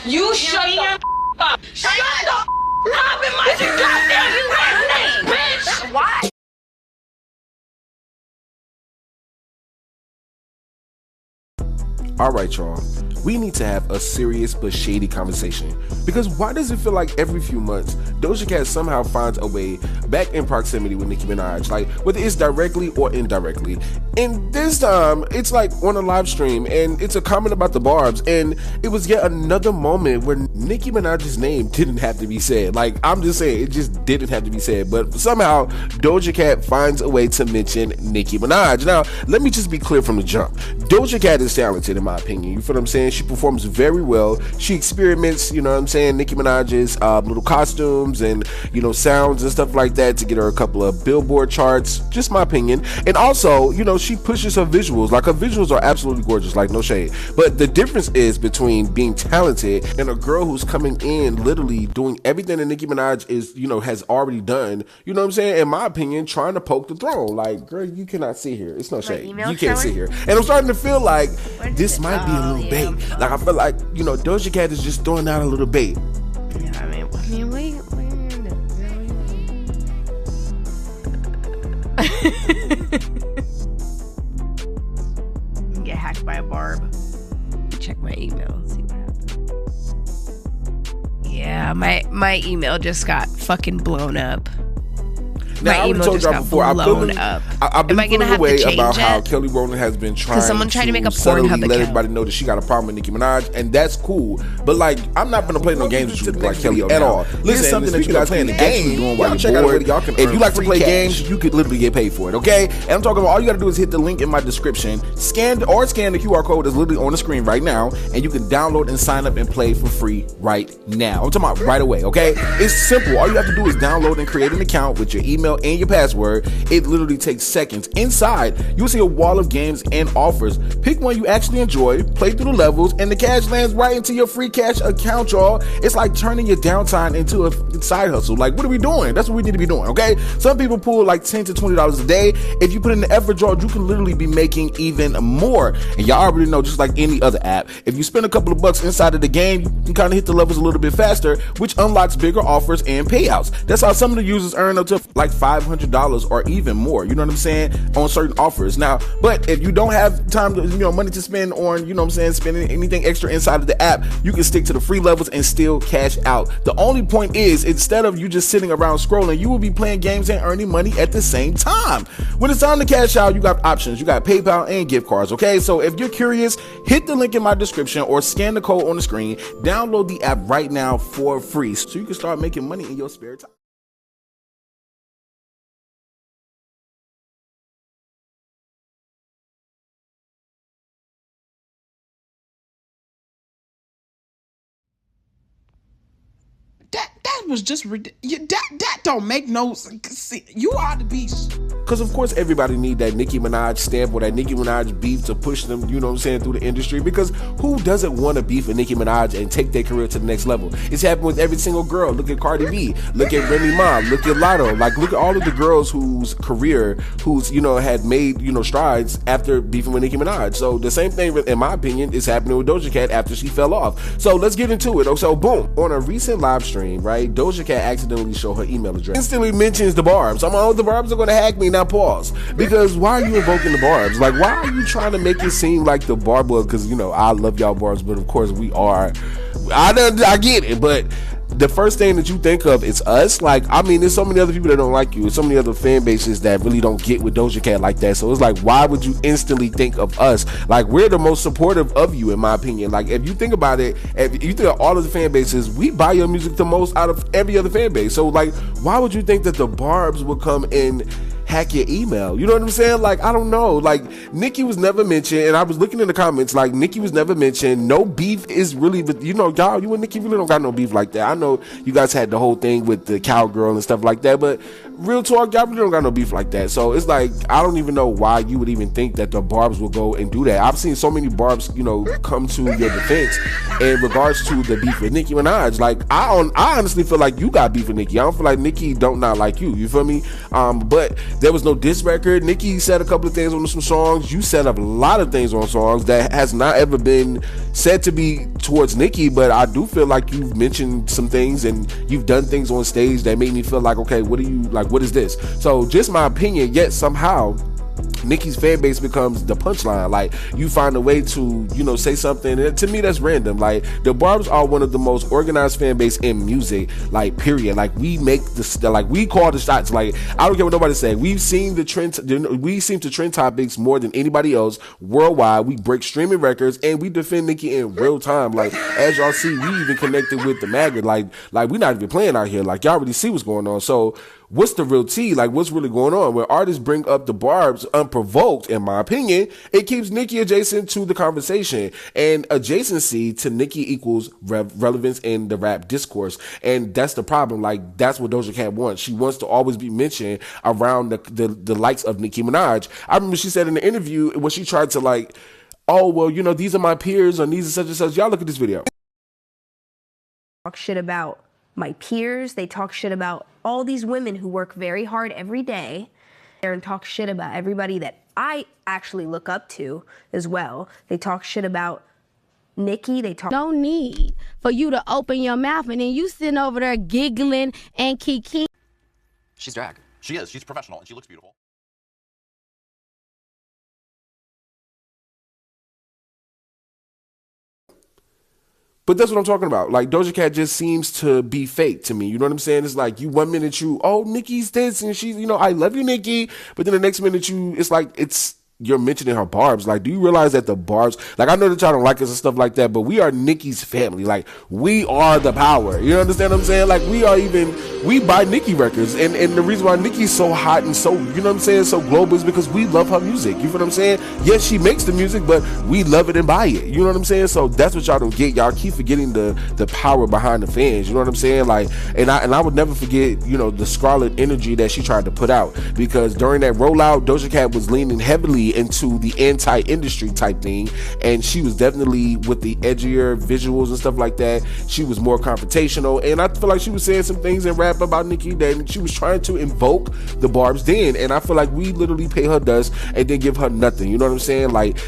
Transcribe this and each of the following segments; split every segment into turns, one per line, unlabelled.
You shut the up. Shut the up in my goddamn bitch. Why?
All right, y'all. We need to have a serious but shady conversation, because why does it feel like every few months Doja Cat somehow finds a way back in proximity with Nicki Minaj, like whether it's directly or indirectly? And this time it's like on a live stream, and it's a comment about the Barbz, and it was yet another moment where Nicki Minaj's name didn't have to be said. Like, I'm just saying, it just didn't have to be said, but somehow Doja Cat finds a way to mention Nicki Minaj. Now, let me just be clear from the jump. Doja Cat is talented, in my opinion. You feel what I'm saying? She performs very well. She experiments, you know what I'm saying, Nicki Minaj's little costumes and, you know, sounds and stuff like that to get her a couple of Billboard charts. Just my opinion. And also, you know, she pushes her visuals. Like, her visuals are absolutely gorgeous, like, no shade. But the difference is between being talented and a girl who's coming in literally doing everything that Nicki Minaj is, you know, has already done, you know what I'm saying, in my opinion, trying to poke the throne. Like, girl, you cannot sit here. It's no shade. You can't sit here. And I'm starting to feel like this might be a little bait. Like, I feel like, you know, Doja Cat is just throwing out a little bait.
Yeah, I mean, wait. Get hacked by a barb. Check my email, see what happened. Yeah, my email just got fucking blown up.
Now,
my email just got blown up.
I've been feeling a way about how Kelly Rowland has been trying
someone tried to make a
subtly
Pornhub
let
account.
everybody know that she got a problem with Nicki Minaj, and that's cool. But like, I'm not gonna play no games with you like Kelly at all. Listen, something that you guys playing the game. Doing while you're bored. If you like to play games, you could literally get paid for it. Okay, and I'm talking about all you gotta do is hit the link in my description, scan the QR code that's literally on the screen right now, and you can download and sign up and play for free right now. I'm talking about right away. Okay, it's simple. All you have to do is download and create an account with your email and your password. It literally takes seconds. Inside, you'll see a wall of games and offers. Pick one you actually enjoy, play through the levels, and the cash lands right into your free cash account, y'all. It's like turning your downtime into a side hustle. Like, what are we doing? That's what we need to be doing, okay? Some people pull like $10 to $20 a day. If you put in the effort, y'all, you can literally be making even more. And y'all already know, just like any other app, if you spend a couple of bucks inside of the game, you can kind of hit the levels a little bit faster, which unlocks bigger offers and payouts. That's how some of the users earn up to like $500 or even more, you know what I'm saying, on certain offers. Now, but if you don't have time to, you know, money to spend on, you know what I'm saying, spending anything extra inside of the app, you can stick to the free levels and still cash out. The only point is, instead of you just sitting around scrolling, you will be playing games and earning money at the same time. When it's time to cash out, you got options. You got PayPal and gift cards, okay? So if you're curious, hit the link in my description or scan the code on the screen. Download the app right now for free so you can start making money in your spare time.
That was just ridiculous. That don't make no sense. You ought to be.
Because of course everybody need that Nicki Minaj stamp or that Nicki Minaj beef to push them, you know what I'm saying, through the industry. Because who doesn't want to beef with Nicki Minaj and take their career to the next level? It's happened with every single girl. Look at Cardi B, look at Remy Ma, look at Lotto, like look at all of the girls whose career, who's, you know, had made, you know, strides after beefing with Nicki Minaj. So the same thing, in my opinion, is happening with Doja Cat after she fell off. So let's get into it. So boom, on a recent live stream, right, Doja Cat accidentally showed her email address. Instantly mentions the Barbz. I'm like, oh, the Barbz are going to hack me. Now pause. Because why are you invoking the Barbz? Like, why are you trying to make it seem like the Barbz? Because, you know, I love y'all Barbz, but of course we are. I get it, but the first thing that you think of is us. Like, I mean, there's so many other people that don't like you. There's so many other fan bases that really don't get with Doja Cat like that. So it's like, why would you instantly think of us? Like, we're the most supportive of you, in my opinion. Like, if you think about it, if you think of all of the fan bases, we buy your music the most out of every other fan base. So like, why would you think that the Barbz would come and hack your email? You know what I'm saying? Like, I don't know. Like, Nicki was never mentioned, and I was looking in the comments, like, Nicki was never mentioned. No beef is really, you know, y'all, you and Nicki really don't got no beef like that. I know you guys had the whole thing with the cowgirl and stuff like that, but real talk, y'all really don't got no beef like that. So it's like, I don't even know why you would even think that the Barbz will go and do that. I've seen so many Barbz, you know, come to your defense in regards to the beef with Nicki Minaj. Like, I honestly feel like you got beef with Nicki. I don't feel like Nicki don't not like you. You feel me? But there was no diss record. Nicki said a couple of things on some songs. You said a lot of things on songs that has not ever been said to be towards Nicki, but I do feel like you've mentioned some things and you've done things on stage that made me feel like, okay, what is this? So just my opinion, yet somehow Nicki's fan base becomes the punchline. Like, you find a way to, you know, say something, and to me that's random. Like, the Barbz are one of the most organized fan base in music, like, period. Like, we make the, like, we call the shots. Like, I don't care what nobody say. We seem to trend topics more than anybody else worldwide. We break streaming records and we defend Nicki in real time. Like, as y'all see, we even connected with the maggot. Like we're not even playing out here. Like, y'all already see what's going on. So what's the real tea? Like, what's really going on? When artists bring up the Barbz unprovoked, in my opinion, it keeps Nicki adjacent to the conversation. And adjacency to Nicki equals relevance in the rap discourse. And that's the problem. Like, that's what Doja Cat wants. She wants to always be mentioned around the likes of Nicki Minaj. I remember she said in the interview when she tried to, like, oh, well, you know, these are my peers and these are such and such. Y'all look at this video.
Talk shit about my peers. They talk shit about all these women who work very hard every day and talk shit about everybody that I actually look up to as well. They talk shit about Nicki. They talk.
No need for you to open your mouth and then you sitting over there giggling and kiki.
She's drag. She is. She's professional and she looks beautiful.
But that's what I'm talking about. Like, Doja Cat just seems to be fake to me. You know what I'm saying? It's like, you 1 minute oh, Nicki's this and she's, you know, I love you, Nicki. But then the next minute it's like, you're mentioning her Barbz. Like, do you realize that the Barbz, like, I know that y'all don't like us and stuff like that, but we are Nicki's family. Like, we are the power. You understand what I'm saying? Like, we buy Nicki records. And the reason why Nicki's so hot and so, you know what I'm saying, so global is because we love her music. You feel what I'm saying? Yes, she makes the music, but we love it and buy it. You know what I'm saying? So that's what y'all don't get. Y'all keep forgetting the power behind the fans. You know what I'm saying? Like, and I would never forget, you know, the Scarlet energy that she tried to put out, because during that rollout, Doja Cat was leaning heavily into the anti-industry type thing, and she was definitely with the edgier visuals and stuff like that. She was more confrontational, and I feel like she was saying some things in rap about Nicki that she was trying to invoke the Barbz then, and I feel like we literally pay her dust and then give her nothing. You know what I'm saying? Like,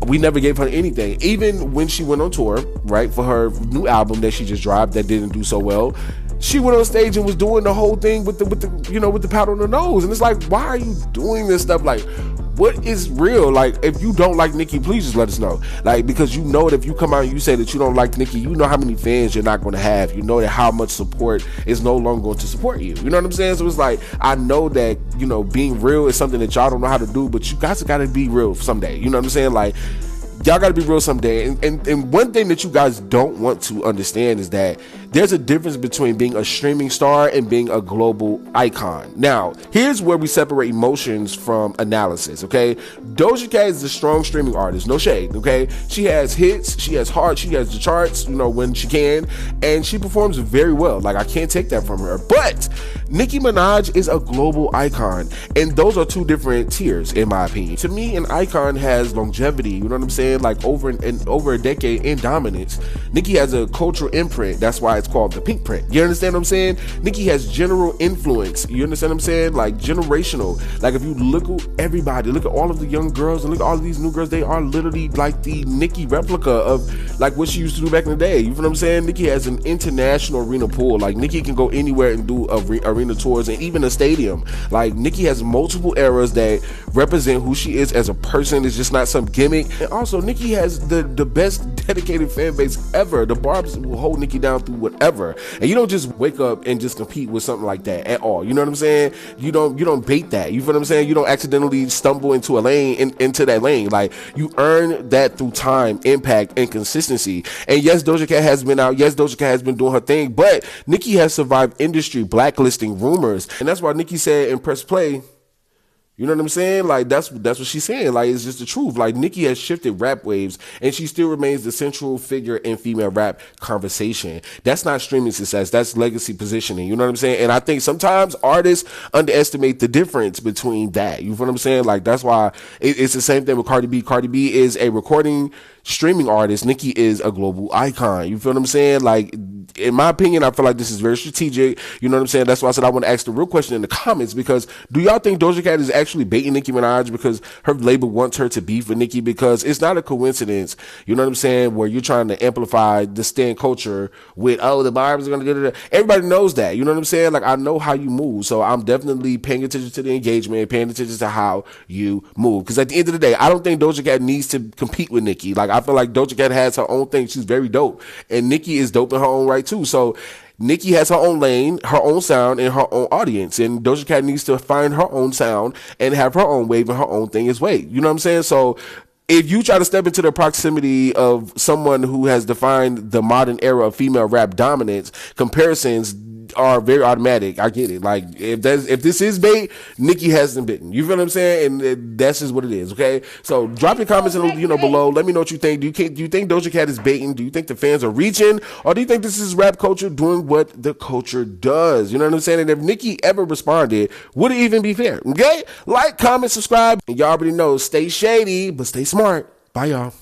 we never gave her anything. Even when she went on tour, right, for her new album that she just dropped that didn't do so well, she went on stage and was doing the whole thing with the you know, with the powder on the nose. And it's like, why are you doing this stuff? Like, what is real? Like, if you don't like Nicki, please just let us know. Like, because you know that if you come out and you say that you don't like Nicki, you know how many fans you're not going to have. You know that how much support is no longer going to support you. You know what I'm saying? So it's like, I know that, you know, being real is something that y'all don't know how to do, but you guys got to be real someday. You know what I'm saying? Like, y'all got to be real someday. And one thing that you guys don't want to understand is that there's a difference between being a streaming star and being a global icon. Now, here's where we separate emotions from analysis, okay? Doja Cat is a strong streaming artist, no shade, okay? She has hits, she has heart, she has the charts, you know, when she can, and she performs very well. Like, I can't take that from her. But Nicki Minaj is a global icon, and those are two different tiers, in my opinion. To me, an icon has longevity, you know what I'm saying? Like, over a decade in dominance. Nicki has a cultural imprint. That's why it's called the pink print. You understand what I'm saying? Nicki has general influence. You understand what I'm saying? Like, generational. Like, if you look at everybody, look at all of the young girls and look at all of these new girls, they are literally like the Nicki replica of like what she used to do back in the day. You feel what I'm saying? Nicki has an international arena pool. Like, Nicki can go anywhere and do arena tours and even a stadium. Like, Nicki has multiple eras that represent who she is as a person. It's just not some gimmick. And also, Nicki has the best dedicated fan base ever. The Barbz will hold Nicki down through whatever. And you don't just wake up and just compete with something like that at all. You know what I'm saying? You don't bait that. You feel what I'm saying? You don't accidentally stumble into a lane, into that lane. Like, you earn that through time, impact, and consistency. And yes, Doja Cat has been out. Yes, Doja Cat has been doing her thing. But Nicki has survived industry blacklisting rumors. And that's why Nicki said in Press Play, you know what I'm saying? Like, that's what she's saying. Like, it's just the truth. Like, Nicki has shifted rap waves, and she still remains the central figure in female rap conversation. That's not streaming success. That's legacy positioning. You know what I'm saying? And I think sometimes artists underestimate the difference between that. You know what I'm saying? Like, that's why it's the same thing with Cardi B. Cardi B is a recording streaming artist. Nicki is a global icon. You feel what I'm saying? Like, in my opinion, I feel like this is very strategic. You know what I'm saying? That's why I said I want to ask the real question in the comments, because do y'all think Doja Cat is actually baiting Nicki Minaj because her label wants her to beef with Nicki? Because it's not a coincidence, you know what I'm saying, where you're trying to amplify the stan culture with, oh, the Barbz are going to get it. Everybody knows that, you know what I'm saying? Like, I know how you move, so I'm definitely paying attention to the engagement, paying attention to how you move. Because at the end of the day, I don't think Doja Cat needs to compete with Nicki. Like, I feel like Doja Cat has her own thing. She's very dope, and Nicki is dope in her own right too. So Nicki has her own lane, her own sound, and her own audience, and Doja Cat needs to find her own sound and have her own wave and her own thing as well. You know what I'm saying? So if you try to step into the proximity of someone who has defined the modern era of female rap dominance, comparisons are very automatic. I get it. Like, if this is bait, Nicki hasn't bitten. You feel what I'm saying? And that's just what it is. Okay. So drop your comments in, below. Let me know what you think. Do you think Doja Cat is baiting? Do you think the fans are reaching, or do you think this is rap culture doing what the culture does? You know what I'm saying? And if Nicki ever responded, would it even be fair? Okay. Like, comment, subscribe, and y'all already know. Stay shady, but stay smart. Bye, y'all.